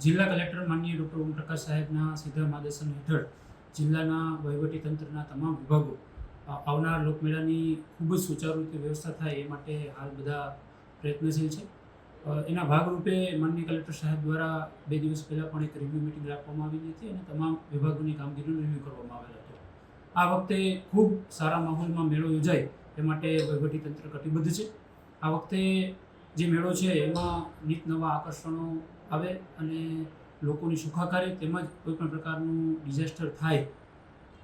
જિલ્લા કલેક્ટર માનનીય ડૉક્ટર ઓમપ્રકાશ સાહેબના સીધા માર્ગદર્શન હેઠળ જિલ્લાના વહીવટીતંત્રના તમામ વિભાગો આવનાર લોકમેળાની ખૂબ જ સુચારુ રીતે વ્યવસ્થા થાય એ માટે હાલ બધા પ્રયત્નશીલ છે. એના ભાગરૂપે માનનીય કલેક્ટર સાહેબ દ્વારા 2 દિવસ પહેલાં પણ એક રિવ્યૂ મિટિંગ રાખવામાં આવેલી હતી અને તમામ વિભાગોની કામગીરીનું રિવ્યૂ કરવામાં આવેલ હતો. આ વખતે ખૂબ સારા માહોલમાં મેળો યોજાય એ માટે વહીવટીતંત્ર કટિબદ્ધ છે. આ વખતે જે મેળો છે એમાં નીત નવા આકર્ષણો આવે અને લોકોની સુખાકારી તેમજ કોઈપણ પ્રકારનું ડિઝાસ્ટર થાય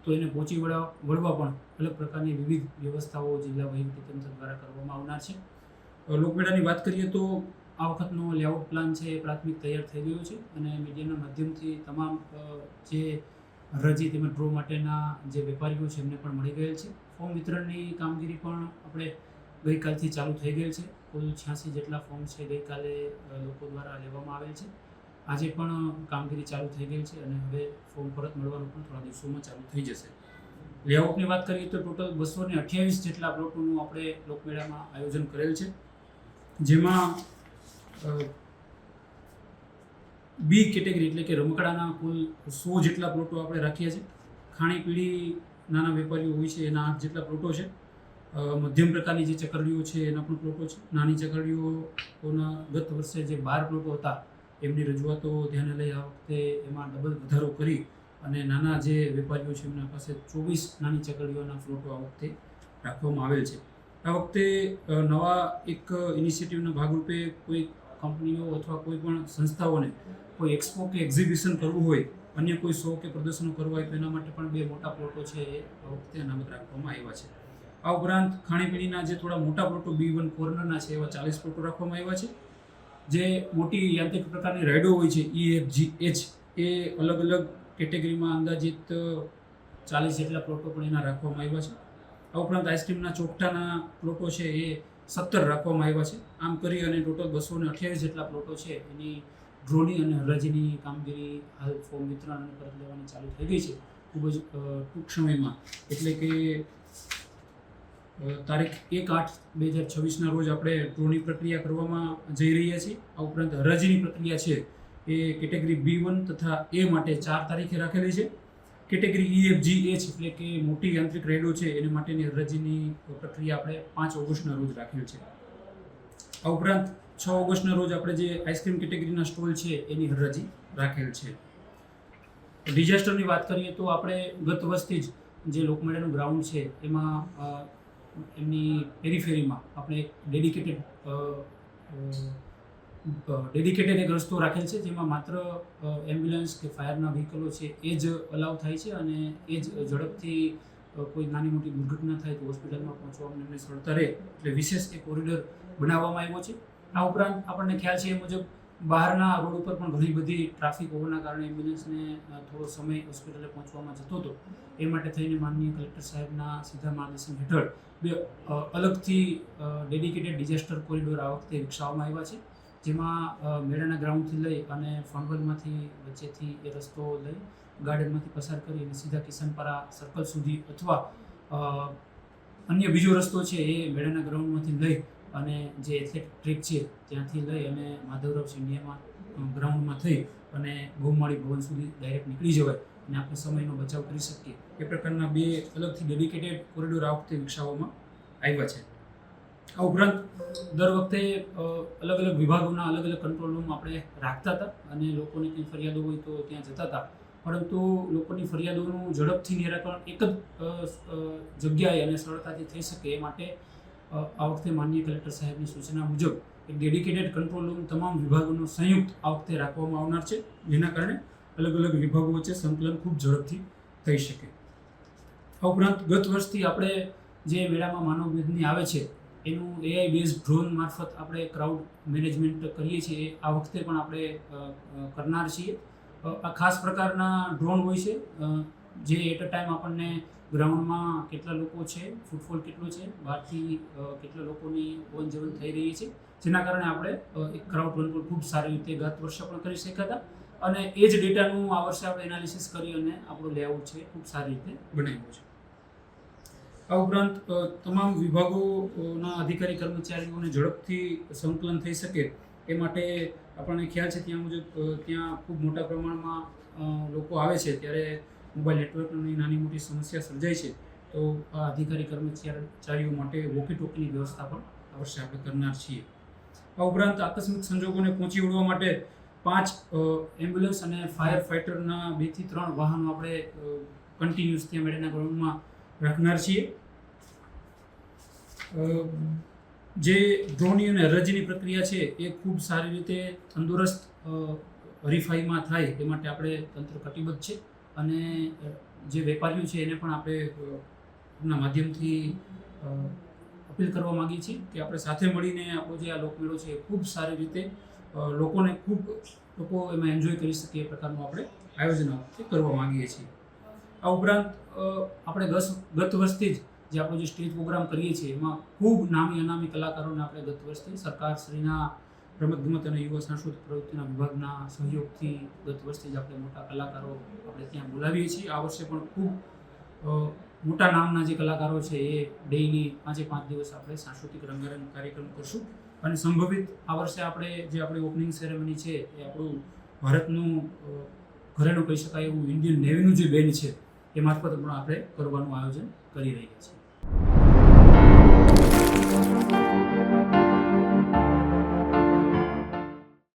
તો એને પહોંચી વળવા પણ અલગ પ્રકારની વિવિધ વ્યવસ્થાઓ જિલ્લા વહીવટીતંત્ર દ્વારા કરવામાં આવનાર છે. લોકમેળાની વાત કરીએ તો આ વખતનો લેઆઉટ પ્લાન છે એ પ્રાથમિક તૈયાર થઈ ગયો છે અને મીડિયાના માધ્યમથી તમામ જે હરાજી તેમજ ડ્રો માટેના જે વેપારીઓ છે એમને પણ મળી ગયેલ છે. ફોર્મ વિતરણની કામગીરી પણ આપણે ગઈકાલથી ચાલુ થઈ ગયેલ છે. કુલ 86 જેટલા ફોર્મ છે ગઈકાલે લોકો દ્વારા લેવામાં આવેલ છે. આજે પણ કામગીરી ચાલુ થઈ ગઈ છે અને હવે ફોર્મ પરત મળવાનું પણ થોડા દિવસોમાં ચાલુ થઈ જશે. લેઆઉટની વાત કરીએ તો ટોટલ 228 જેટલા પ્લોટોનું આપણે લોકમેળામાં આયોજન કરેલ છે, જેમાં બી કેટેગરી એટલે કે રમકડાના કુલ 100 જેટલા પ્લોટો આપણે રાખ્યા છે. ખાણીપીણી નાના વેપારીઓ હોય છે એના 8 જેટલા પ્લોટો છે. મધ્યમ પ્રકારની જે ચકરડીઓ છે એના પણ પ્લોટો છે. નાની ચકરડીઓના ગત વર્ષે જે 12 પ્લોટો હતા એમની રજૂઆતો ધ્યાને લઈ આ વખતે એમાં ડબલ વધારો કરી અને નાના જે વેપારીઓ છે એમના પાસે 24 નાની ચકરડીઓના પ્લોટો આ વખતે રાખવામાં આવેલ છે. આ વખતે નવા એક ઇનિશિયેટિવના ભાગરૂપે કોઈ કંપનીઓ અથવા કોઈ પણ સંસ્થાઓને કોઈ એક્સપો કે એક્ઝિબિશન કરવું હોય, અન્ય કોઈ શો કે પ્રદર્શનો કરવા હોય તો એના માટે પણ 2 મોટા પ્લોટો છે એ આ વખતે અનામત રાખવામાં આવ્યા છે. આ ઉપરાંત ખાણીપીણીના જે થોડા મોટા પ્લોટો B1 કોર્નરના છે એવા 40 પ્લોટો રાખવામાં આવ્યા છે. જે મોટી યાંત્રિક પ્રકારની રાઇડો હોય છે EFGH એ અલગ અલગ કેટેગરીમાં અંદાજિત 40 જેટલા પ્લોટો પણ એના રાખવામાં આવ્યા છે. આ ઉપરાંત આઈસ્ક્રીમના ચોકઠાના પ્લોટો છે એ 17 રાખવામાં આવ્યા છે. આમ કરી અને ટોટલ 228 જેટલા પ્લોટો છે એની ડ્રોની અને હરાજીની કામગીરી હાલ ફોર્મ વિતરણ અને પરત લેવાની ચાલુ થઈ ગઈ છે ખૂબ જ ટૂંક સમયમાં. એટલે કે તારીખ 1/8/2026ના રોજ આપણે ડ્રોની પ્રક્રિયા કરવામાં જઈ રહ્યા છીએ. આ ઉપરાંત હરાજીની પ્રક્રિયા છે એ કેટેગરી B1 તથા A માટે 4 તારીખે રાખેલી છે. કેટેગરી EFGH એટલે કે મોટી યાંત્રિક રાઇડો છે એને માટેની હરાજીની પ્રક્રિયા આપણે 5 ઓગસ્ટના રોજ રાખેલ છે. આ ઉપરાંત 6 ઓગસ્ટના રોજ આપણે જે આઈસ્ક્રીમ કેટેગરીના સ્ટોલ છે એની હરાજી રાખેલ છે. ડિઝાસ્ટરની વાત કરીએ તો આપણે ગત વર્ષથી જ જે લોકમેળાનું ગ્રાઉન્ડ છે એમાં એમની પેરીફેરીમાં આપણે ડેડિકેટેડ એક રસ્તો રાખેલ છે, જેમાં માત્ર એમ્બ્યુલન્સ કે ફાયરના વ્હીકલો છે એ જ અલાઉ થાય છે અને એ જ ઝડપથી કોઈ નાની મોટી દુર્ઘટના થાય તો હોસ્પિટલમાં પહોંચવામાં એમને સરળતા રહે એટલે વિશેષ એક કોરિડોર બનાવવામાં આવ્યો છે. આ ઉપરાંત આપણને ખ્યાલ છે એ મુજબ બહારના રોડ ઉપર પણ ઘણી બધી ટ્રાફિક હોવાના કારણે એમ્બ્યુલન્સને થોડો સમય હોસ્પિટલે પહોંચવામાં જતો હતો. એ માટે થઈને માનનીય કલેક્ટર સાહેબના સીધા માર્ગદર્શન હેઠળ 2 અલગથી ડેડિકેટેડ ડિઝાસ્ટર કોરિડોર આ વખતે વિકસાવવામાં આવ્યા છે, જેમાં મેળાના ગ્રાઉન્ડથી લઈ અને ફણવલમાંથી વચ્ચેથી એ રસ્તો લઈ ગાર્ડનમાંથી પસાર કરી અને સીધા કિશનપરા સર્કલ સુધી અથવા અન્ય બીજો રસ્તો છે એ મેળાના ગ્રાઉન્ડમાંથી લઈ અને જે એથ્લેટિક ટ્રેક છે ત્યાંથી લઈ અને માધવરાવ સિંધિયામાં ગ્રાઉન્ડમાં થઈ અને ગૌમાળી ભવન સુધી ડાયરેક્ટ નીકળી જવાય અને આપણે સમયનો બચાવ કરી શકીએ એ પ્રકારના 2 અલગથી ડેડિકેટેડ કોરિડોર આ વખતે વિકસાવવામાં આવ્યા છે. આ ઉપરાંત દર વખતે અલગ અલગ વિભાગોના અલગ અલગ કંટ્રોલ રૂમ આપણે રાખતા હતા અને લોકોની કંઈ ફરિયાદો હોય તો ત્યાં જતા હતા, પરંતુ લોકોની ફરિયાદોનું ઝડપથી નિરાકરણ એક જ જગ્યાએ અને સરળતાથી થઈ શકે એ માટે આ વખતે માનનીય કલેક્ટર સાહેબની સૂચના મુજબ એક ડેડિકેટેડ કંટ્રોલ રૂમ તમામ વિભાગોનો સંયુક્ત આ વખતે રાખવામાં આવનાર છે, જેના કારણે અલગ અલગ વિભાગો વચ્ચે સંકલન ખૂબ ઝડપથી થઈ શકે. આ ઉપરાંત ગત વર્ષથી આપણે જે મેળામાં માનવ મેદની આવે છે એનું AI બેઝ ડ્રોન મારફત આપણે ક્રાઉડ મેનેજમેન્ટ કરીએ છીએ. આ વખતે પણ આપણે કરનાર છીએ. આ ખાસ પ્રકારના ડ્રોન હોય છે જે એટ અ ટાઈમ આપણને ગ્રાઉન્ડમાં કેટલા લોકો છે, ફૂટફોલ કેટલો છે, બહારથી કેટલા લોકોની વન જવન થઈ રહી છે, જેના કારણે આપણે એક ક્રાઉડ કંટ્રોલ ખૂબ સારી રીતે ગત વર્ષે પણ કરી શક્યા હતા અને એ જ ડેટાનું આ વર્ષે આપણે એનાલિસિસ કરી અને આપણો લેઆઉટ છે ખૂબ સારી રીતે બનાવ્યો છે. આ ઉપરાંત તમામ વિભાગોના અધિકારી કર્મચારીઓને ઝડપથી સંકલન થઈ શકે એ માટે આપણને ખ્યાલ છે ત્યાં મુજબ ત્યાં ખૂબ મોટા પ્રમાણમાં લોકો આવે છે ત્યારે મોબાઈલ નેટવર્કની નાની મોટી સમસ્યા સર્જાય છે. તો આ અધિકારી કર્મચારીઓ માટે વોકી ટોકીની વ્યવસ્થા પણ અવશ્ય આપણે કરનાર છીએ. આ ઉપરાંત આકસ્મિક સંજોગોને પહોંચી વળવા માટે 5 એમ્બ્યુલન્સ અને ફાયર ફાઇટરના 2 થી 3 વાહનો આપણે કન્ટિન્યુઅસ ત્યાં મેળાના ગ્રાઉન્ડમાં રાખનાર છીએ. જે ડ્રોની અને હરાજીની પ્રક્રિયા છે એ ખૂબ સારી રીતે તંદુરસ્ત હરીફાઈમાં થાય એ માટે આપણે તંત્ર કટિબદ્ધ છે અને જે વેપારીઓ છે એને પણ આપણે ના માધ્યમથી અપીલ કરવા માગીએ છીએ કે આપણે સાથે મળીને આપણો જે આ લોકમેળો છે એ ખૂબ સારી રીતે લોકો એમાં એન્જોય કરી શકે એ પ્રકારનું આપણે આયોજન કરવા માગીએ છીએ. આ ઉપરાંત આપણે ગત વર્ષથી જ જે આપણો જે સ્ટેજ પ્રોગ્રામ કરીએ છીએ એમાં ખૂબ નામી અનામી કલાકારોને આપણે ગત વર્ષથી સરકારશ્રીના રમતગમત અને યુવા સાંસ્કૃતિક પ્રવૃત્તિના વિભાગના સહયોગથી ગત વર્ષથી જ આપણે મોટા કલાકારો આપણે ત્યાં બોલાવીએ છીએ. આ વર્ષે પણ ખૂબ મોટા નામના જે કલાકારો છે એ ડેઈલી 5 દિવસ આપણે સાંસ્કૃતિક રંગારંગ કાર્યક્રમ કરશું અને સંભવિત આ વર્ષે આપણે જે આપણી ઓપનિંગ સેરેમની છે એ આપણું ભારતનું ઘરેણું કહી શકાય એવું ઇન્ડિયન નેવીનું જે બેન્ડ છે એ મારફત પણ આપણે કરવાનું આયોજન કરી રહ્યા છીએ.